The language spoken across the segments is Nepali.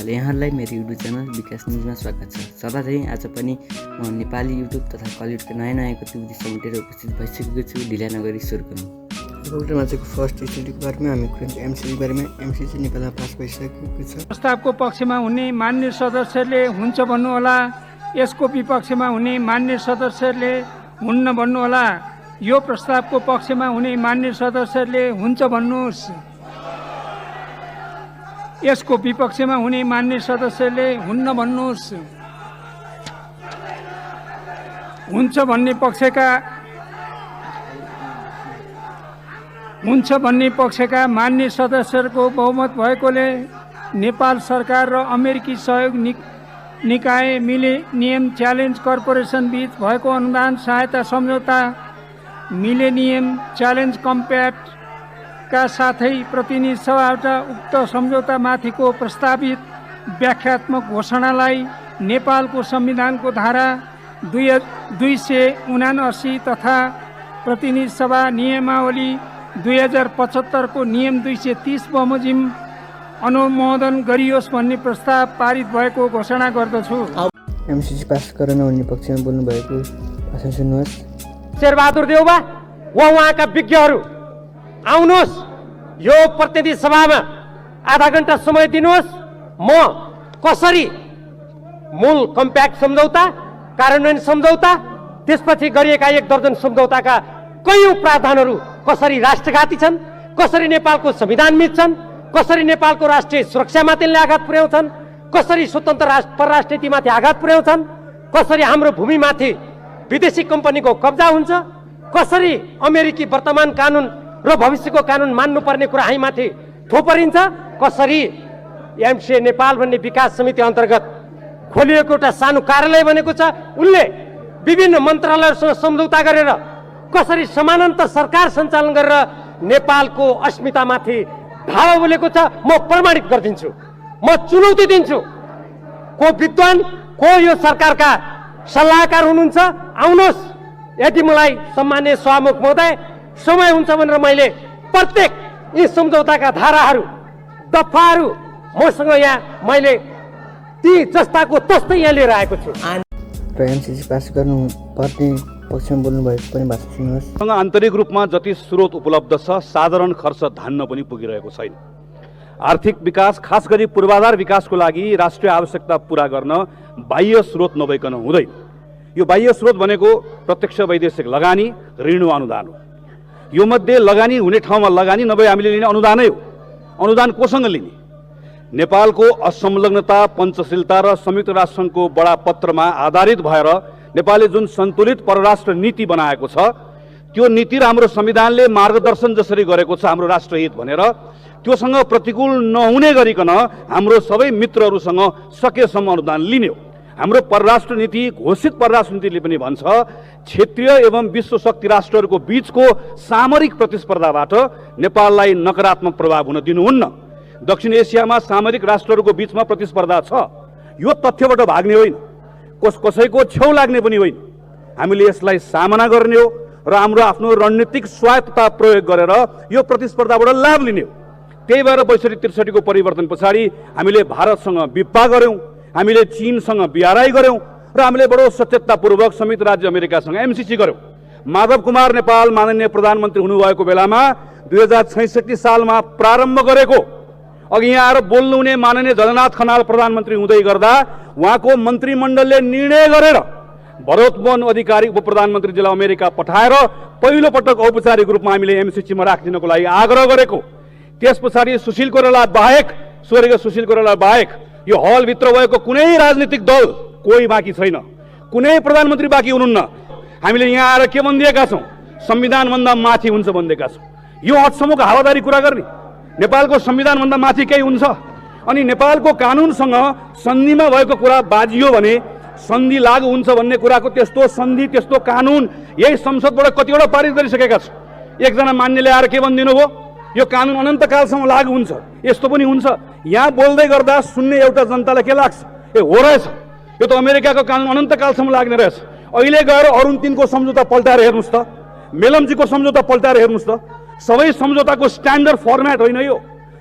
नेपाल। यहाँलाई मेरो युट्युब च्यानल विकास न्युजमा स्वागत छ। सदाझै आज पनि म नेपाली युट्युब तथा कलिउडका नयाँ गतिविधि समेटेर उपस्थित भइसकेको छु। ढिला नगरी सुरु गरौँ। एउटा आजको फर्स्ट स्टडीको बारेमा हामी कुरान्छौँ एमसीको बारेमा। एमसी चाहिँ नेपालमा पास भइसकेको छ। प्रस्तावको पक्षमा हुने मान्य सदस्यले हुन्छ भन्नुहोला, यसको विपक्षमा हुने मान्य सदस्यले हुन्न भन्नुहोला। यो प्रस्तावको पक्षमा हुने मान्य सदस्यले हुन्छ भन्नुहोस्, यसको विपक्षमा हुने मान्य सदस्यले हुन्न भन्नुहोस्। हुन्छ भन्ने पक्षका मान्य सदस्यहरूको बहुमत भएकोले नेपाल सरकार र अमेरिकी सहयोग निकाय मिलेनियम च्यालेन्ज कर्पोरेसन बीच भएको अनुदान सहायता सम्झौता मिलेनियम च्यालेन्ज कम्प्याक्टका साथै प्रतिनिधि सभाबाट उक्त सम्झौतामाथिको प्रस्तावित व्याख्यात्मक घोषणालाई नेपालको संविधानको धारा 279 तथा प्रतिनिधि सभा नियमावली 2075 को नियम 230 बमोजिम अनुमोदन गरियोस् भन्ने प्रस्ताव पारित भएको घोषणा गर्दछु। एमसीसी पास गर्न भन्ने पक्षमा बोल्नु भएको भाषण सुन्नुहोस्। शेरबहादुर देउबा वा उहाँका विज्ञहरू आउनुहोस्, यो प्रतिनिधि सभामा आधा घण्टा समय दिनुहोस्। म कसरी मूल कम्प्याक्ट सम्झौता, कार्यान्वयन सम्झौता, त्यसपछि गरिएका 1 दर्जन सम्झौताका कयौं प्रावधानहरू कसरी राष्ट्रघाती छन्, कसरी नेपालको संविधान मिच्छन्, कसरी नेपालको राष्ट्रिय सुरक्षामाथि आघात पुर्याउँछन्, कसरी स्वतन्त्र परराष्ट्र नीतिमाथि आघात पुर्याउँछन्, कसरी हाम्रो भूमिमाथि विदेशी कम्पनीको कब्जा हुन्छ, कसरी अमेरिकी वर्तमान कानुन र भविष्यको कानुन मान्नुपर्ने कुरा हामीमाथि थोपरिन्छ, कसरी एमसिए नेपाल भन्ने विकास समिति अन्तर्गत खोलिएको एउटा सानो कार्यालय बनेको छ, उनले विभिन्न मन्त्रालयहरूसँग सम्झौता गरेर कसरी समानान्तर सरकार सञ्चालन गरेर नेपालको अस्मितामाथि धावा बोलेको छ, म प्रमाणित गरिदिन्छु। म चुनौती दिन्छु। को विद्वान, को यो सरकारका सल्लाहकार हुनुहुन्छ, आउनुहोस्। यदि मलाई सम्माननीय सभामुख महोदय समय हुन्छ भनेर मैले प्रत्येक यी सम्झौताका धाराहरू, दफाहरू मसँग यहाँ मैले ती जस्ताको तस्तै यहाँ लिएर आएको छु। र एमसीसी पास गर्नुपर्ने पक्षमा बोल्नु भएको पनि भाषण सुन्नुहोस्। आन्तरिक रूपमा जति स्रोत उपलब्ध छ, साधारण खर्च धान्न पनि पुगिरहेको छैन। आर्थिक विकास, खास गरी पूर्वाधार विकासको लागि राष्ट्रिय आवश्यकता पूरा गर्न बाह्य स्रोत नभइकन हुँदैन। यो बाह्य स्रोत भनेको प्रत्यक्ष वैदेशिक लगानी, ऋण वा अनुदान हो। यो मध्ये लगानी हुने ठाउँमा लगानी, नभए हामीले लिने अनुदानै हो। अनुदान कोसँग लिने? नेपालको असंलग्नता, पञ्चशीलता र संयुक्त राष्ट्रसङ्घको बडापत्रमा आधारित भएर नेपालले जुन सन्तुलित परराष्ट्र नीति बनाएको छ, त्यो नीति र हाम्रो संविधानले मार्गदर्शन जसरी गरेको छ हाम्रो राष्ट्रहित भनेर, त्योसँग प्रतिकूल नहुने गरिकन हाम्रो सबै मित्रहरूसँग सकेसम्म अनुदान लिने हो। हाम्रो परराष्ट्र नीति, घोषित परराष्ट्र नीतिले पनि भन्छ, क्षेत्रीय एवं विश्व शक्ति राष्ट्रहरूको बीचको सामरिक प्रतिस्पर्धाबाट नेपाललाई नकारात्मक प्रभाव हुन दिनुहुन्न। दक्षिण एसियामा सामरिक राष्ट्रहरूको बीचमा प्रतिस्पर्धा छ। यो तथ्यबाट भाग्ने होइन, कसैको छेउ लाग्ने पनि होइन। हामीले यसलाई सामना गर्ने हो र हाम्रो आफ्नो रणनीतिक स्वायत्तता प्रयोग गरेर यो प्रतिस्पर्धाबाट लाभ लिने हो। त्यही भएर 62-63 को परिवर्तन पछाडि हामीले भारतसँग विवाह गऱ्यौँ, हामीले चीनसँग बिआरआई गऱ्यौँ र हामीले बडो सचेततापूर्वक संयुक्त राज्य अमेरिकासँग एमसीसी गऱ्यौँ। माधव कुमार नेपाल माननीय प्रधानमन्त्री हुनुभएको बेलामा 2066 सालमा प्रारम्भ गरेको, अघि यहाँ आएर बोल्नुहुने माननीय झलनाथ खनाल प्रधानमन्त्री हुँदै गर्दा उहाँको मन्त्रीमण्डलले निर्णय गरेर भरतमोहन अधिकारी उप प्रधानमन्त्रीजीलाई अमेरिका पठाएर पहिलो पटक औपचारिक रूपमा हामीले एमसीसीमा राखिदिनको लागि आग्रह गरेको। त्यस पछाडि सुशील कोइराला बाहेक, स्वर्गीय सुशील कोइराला बाहेक यो हलभित्र भएको कुनै राजनीतिक दल कोही बाँकी छैन, कुनै प्रधानमन्त्री बाँकी हुनुहुन्न। हामीले यहाँ आएर के भनिदिएका छौँ? संविधानभन्दा माथि हुन्छ भनिदिएका छौँ। यो हदसम्मको हावादारी कुरा गर्ने? नेपालको संविधानभन्दा माथि केही हुन्छ? अनि नेपालको कानुनसँग सन्धिमा भएको कुरा बाजियो भने सन्धि लागू हुन्छ भन्ने कुराको त्यस्तो सन्धि, त्यस्तो कानुन यही संसदबाट कतिवटा पारित गरिसकेका छौँ। एकजना मान्यले आएर के भनिदिनु भयो? यो कानुन अनन्तकालसम्म लागू हुन्छ। यस्तो पनि हुन्छ? यहाँ बोल्दै गर्दा सुन्ने एउटा जनतालाई के लाग्छ? ए हो रहेछ, यो त अमेरिकाको कानुन अनन्तकालसम्म लाग्ने रहेछ। अहिले गएर अरुण 3 को सम्झौता पल्टाएर हेर्नुहोस् त, मेलम्चीको सम्झौता पल्टाएर हेर्नुहोस् त। सबै सम्झौताको स्ट्यान्डर्ड फर्मेट होइन यो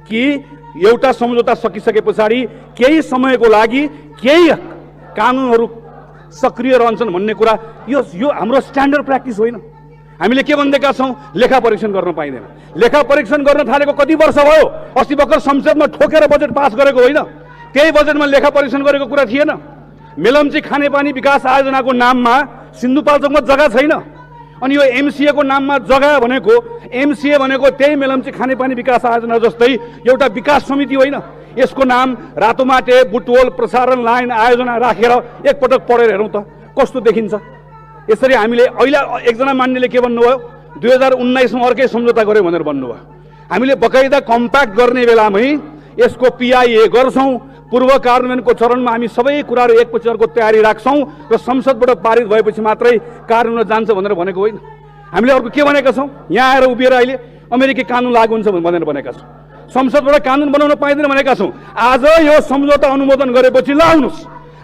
कि एउटा सम्झौता सकिसके पछाडि केही समयको लागि केही कानुनहरू सक्रिय रहन्छन् भन्ने कुरा यो हाम्रो स्ट्यान्डर्ड प्र्याक्टिस होइन। हामीले के भन्दैका छौँ, लेखा परीक्षण गर्न पाइँदैन। लेखा परीक्षण गर्न थालेको कति वर्ष भयो? अस्ति भर्खर संसदमा ठोकेर बजेट पास गरेको होइन, त्यही बजेटमा लेखा परीक्षण गरेको कुरा थिएन। मेलम्ची खानेपानी विकास आयोजनाको नाममा सिन्धुपाल्चोकमा जग्गा छैन, अनि यो एमसिए को नाममा जग्गा भनेको एमसिए भनेको त्यही मेलम्ची खानेपानी विकास आयोजना जस्तै एउटा विकास समिति होइन। यसको नाम रातोमाटे बुटवल प्रसारण लाइन आयोजना राखेर एकपटक पढेर हेरौँ त कस्तो देखिन्छ। यसरी हामीले अहिले एकजना मान्यले के भन्नुभयो, 2019 मा अर्कै सम्झौता गर्यो भनेर भन्नुभयो। हामीले बकाइदा कम्प्याक्ट गर्ने बेलामै यसको पिआइए गर्छौँ, पूर्व कार्यान्वयनको चरणमा हामी सबै कुराहरू एकपछि अर्को तयारी राख्छौँ र संसदबाट पारित भएपछि मात्रै कार्यान्वयन जान्छ भनेर भनेको होइन। हामीले अर्को के भनेका छौँ, यहाँ आएर उभिएर अहिले अमेरिकी कानुन लागू हुन्छ भनेर भनेका छौँ, संसदबाट कानुन बनाउन पाइँदैन भनेका छौँ। आज यो सम्झौता अनुमोदन गरेपछि लाउनुहोस्,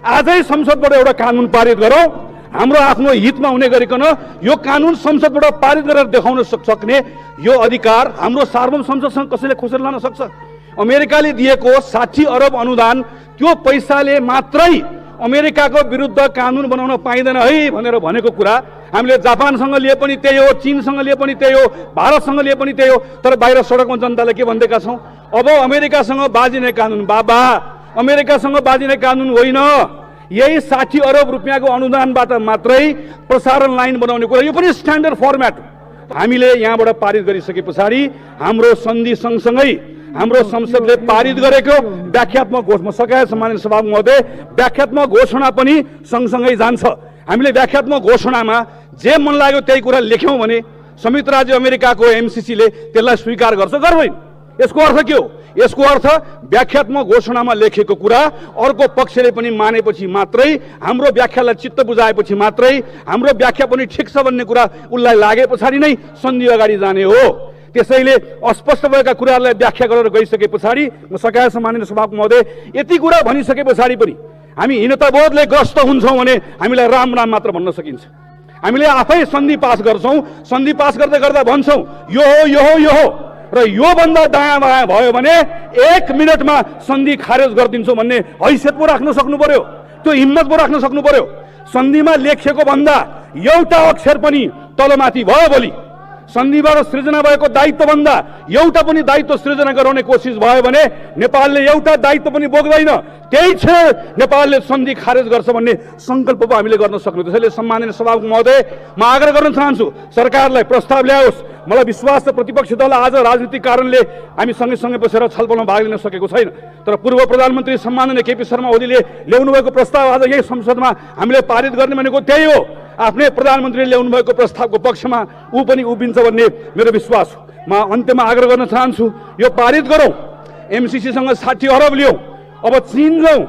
आजै संसदबाट एउटा कानुन पारित गरौँ, हाम्रो आफ्नो हितमा हुने गरिकन यो कानुन संसदबाट पारित गरेर देखाउन सक्ने यो अधिकार हाम्रो सार्वभौम संसदसँग कसैले खोसेर लान सक्छ? अमेरिकाले दिएको 60 अरब अनुदान, त्यो पैसाले मात्रै अमेरिकाको विरुद्ध कानुन बनाउन पाइँदैन है भनेर भनेको कुरा हामीले जापानसँग लिए पनि त्यही हो, चीनसँग लिए पनि त्यही हो, भारतसँग लिए पनि त्यही हो। तर बाहिर सडकमा जनताले के भन्दैका छौँ, अब अमेरिकासँग बाजिने कानुन बाबा, अमेरिकासँग बाजिने कानुन होइन, यही 60 अरब रुपियाँको अनुदानबाट मात्रै प्रसारण लाइन बनाउने कुरा, यो पनि स्ट्यान्डर्ड फर्म्याट हामीले यहाँबाट पारित गरिसके पछाडि हाम्रो सन्धि सँगसँगै हाम्रो संसदले पारित गरेको व्याख्यात्मक घोषणा सकाए सम्मानित सभामुख महोदय, व्याख्यात्मक घोषणा पनि सँगसँगै जान्छ। हामीले व्याख्यात्मक घोषणामा जे मन लाग्यो त्यही कुरा लेख्यौँ भने संयुक्त राज्य अमेरिकाको एमसिसीले त्यसलाई स्वीकार गर्छ, गर्दैन। यसको अर्थ के हो? यसको अर्थ व्याख्यात्मक घोषणामा लेखेको कुरा अर्को पक्षले पनि मानेपछि मात्रै, हाम्रो व्याख्यालाई चित्त बुझाएपछि मात्रै, हाम्रो व्याख्या पनि ठिक छ भन्ने कुरा उसलाई लागे पछाडि नै सन्धि अगाडि जाने हो। त्यसैले अस्पष्ट भएका कुराहरूलाई व्याख्या गरेर गइसके पछाडि म सकाए सम्मानित सभामुख महोदय, यति कुरा भनिसके पछाडि पनि हामी हीनताबोधले ग्रस्त हुन्छौँ भने हामीलाई राम राम मात्र भन्न सकिन्छ। हामीले आफै सन्धि पास गर्छौँ, सन्धि पास गर्दै गर्दा भन्छौँ यो हो यो हो यो हो, र यो भन्दा दायाँ बायाँ भयो भने 1 मिनटमा सन्धि खारेज गरिदिन्छौँ भन्ने हैसियत पो राख्न सक्नु पर्यो, त्यो हिम्मत पो राख्न सक्नु पर्यो। सन्धिमा लेखिएको भन्दा एउटा अक्षर पनि तलमाथि भयो भोलि, सन्धिबाट सृजना भएको दायित्व भन्दा एउटा पनि दायित्व सृजना गराउने कोसिस भयो भने नेपालले एउटा दायित्व पनि बोक्दैन, त्यही छ नेपालले सन्धि खारेज गर्छ भन्ने सङ्कल्प पो हामीले गर्न सक्नु। त्यसैले सम्माननीय सभामुख महोदय, म आग्रह गर्न चाहन्छु सरकारलाई प्रस्ताव ल्याओस्। मलाई विश्वास छ प्रतिपक्षी दल आज राजनीतिक कारणले हामी सँगै बसेर छलफलमा भाग लिन सकेको छैन, तर पूर्व प्रधानमन्त्री सम्माननीय केपी शर्मा ओलीले ल्याउनु भएको प्रस्ताव आज यही संसदमा हामीले पारित गर्ने भनेको त्यही हो। आफ्नै प्रधानमन्त्रीले ल्याउनु भएको प्रस्तावको पक्षमा ऊ पनि उभिन्छ भन्ने मेरो विश्वास हो। म अन्त्यमा आग्रह गर्न चाहन्छु, यो पारित गरौँ, एमसिसीसँग 60 अरब लियौँ, अब चीन जाउँ,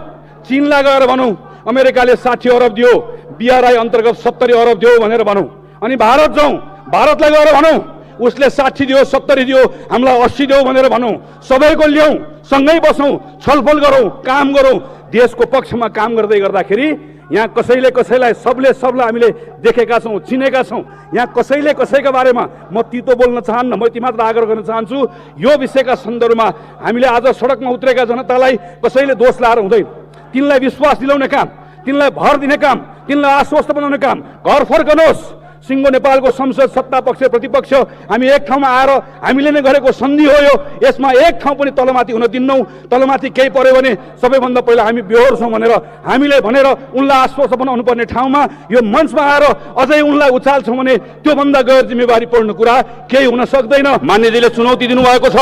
चीनलाई गएर भनौँ अमेरिकाले 60 अरब दियो, बिआरआई अन्तर्गत 70 अरब दियो भनेर भनौँ, अनि भारत जाउँ, भारतलाई गएर भनौँ उसले 60 दियो 70 दियो, हामीलाई 80 दियो भनेर भनौँ, सबैको ल्याउँ, सँगै बसौँ, छलफल गरौँ, काम गरौँ। देशको पक्षमा काम गर्दै गर्दाखेरि यहाँ कसैले कसैलाई सबलाई हामीले देखेका छौँ, चिनेका छौँ। यहाँ कसैले कसैका बारेमा म तितो बोल्न चाहन्न, म यति मात्र आग्रह गर्न चाहन्छु, यो विषयका सन्दर्भमा हामीले आज सडकमा उत्रेका जनतालाई कसैले दोष लाएर हुँदैन। तिनलाई विश्वास दिलाउने काम, तिनलाई भर दिने काम, तिनलाई आश्वस्त बनाउने काम, घर फर्कनुहोस्। सिङ्गो नेपालको संसद सत्ता पक्ष प्रतिपक्ष हामी एक ठाउँमा आएर हामीले नै गरेको सन्धि हो यो, यसमा एक ठाउँ पनि तलमाथि हुन दिन्नौँ। तलमाथि केही पर्यो भने सबैभन्दा पहिला हामी बेहोर्छौँ भनेर हामीले भनेर उनलाई आश्वस्त बनाउनु पर्ने ठाउँमा यो मञ्चमा आएर अझै उनलाई उचाल्छौँ भने त्योभन्दा गैर जिम्मेवारी पर्ने कुरा केही हुन सक्दैन। मान्यजीले चुनौती दिनुभएको छ,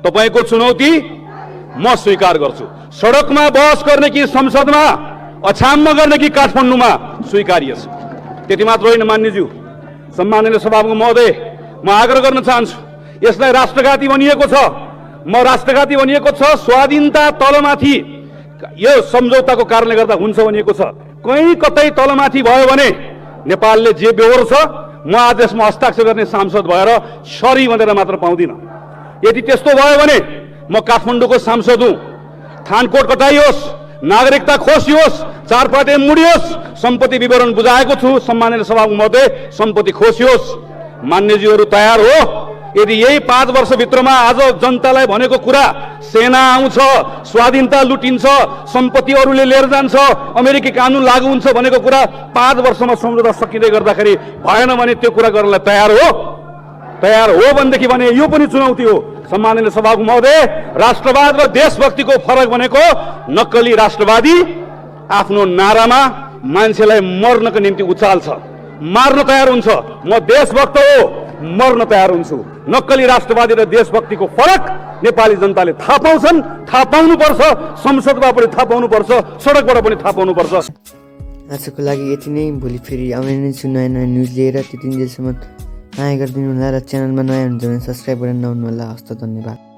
तपाईँको चुनौती म स्वीकार गर्छु। सडकमा बहस गर्ने कि संसदमा अछाममा गर्ने कि काठमाडौँमा स्वीकार्य छ। त्यति मात्र होइन मान्यज्यू, सम्माननीय सभामुख महोदय, म आग्रह गर्न चाहन्छु, यसलाई राष्ट्रघाती भनिएको छ, म राष्ट्रघाती भनिएको छ, स्वाधीनता तलमाथि यो सम्झौताको कारणले गर्दा हुन्छ भनिएको छ। कहीँ कतै तलमाथि भयो भने नेपालले जे बेहोर्छ, म आज यसमा हस्ताक्षर गर्ने सांसद भएर सरी भनेर मात्र पाउँदिनँ। यदि त्यस्तो भयो भने म काठमाडौँको सांसद हुँ, थानकोट कटाइयोस्, नागरिकता खोसियोस्, चारपाटे मुडियोस्, सम्पत्ति विवरण बुझाएको छु सम्माननीय सभामुख महोदय, सम्पत्ति खोसियोस्। मान्यजीहरू तयार हो? यदि यही 5 वर्षभित्रमा आज जनतालाई भनेको कुरा सेना आउँछ, स्वाधीनता लुटिन्छ, सम्पत्ति अरूले लिएर जान्छ, अमेरिकी कानुन लागू हुन्छ भनेको कुरा 5 वर्षमा सम्झौता सकिँदै गर्दाखेरि भएन भने त्यो कुरा गर्नलाई तयार हो भनेदेखि भने यो पनि चुनौती हो। सम्माननीय सभामुख महोदय, राष्ट्रवाद र देशभक्तिको फरक भनेको नक्कली राष्ट्रवादी आफ्नो नारामा मान्छेलाई मर्नको निम्ति उचाल्छ, मार्न तयार हुन्छ। म देशभक्त हो, मर्न तयार हुन्छु। नक्कली राष्ट्रवादी र देशभक्तिको फरक नेपाली जनताले थाहा पाउँछन्, थाहा पाउनुपर्छ, संसदमा पनि थाहा पाउनुपर्छ, सडकबाट पनि थाहा पाउनुपर्छ। आजको लागि यति नै। भोलि फेरि आउने नै छु नयाँ नयाँ न्युज लिएर। त्यतिन्जेलसम्म माया गरिदिनु होला र च्यानलमा नयाँ हुन्छ भने सब्सक्राइब गरेर नहुनु होला। हस्त, धन्यवाद।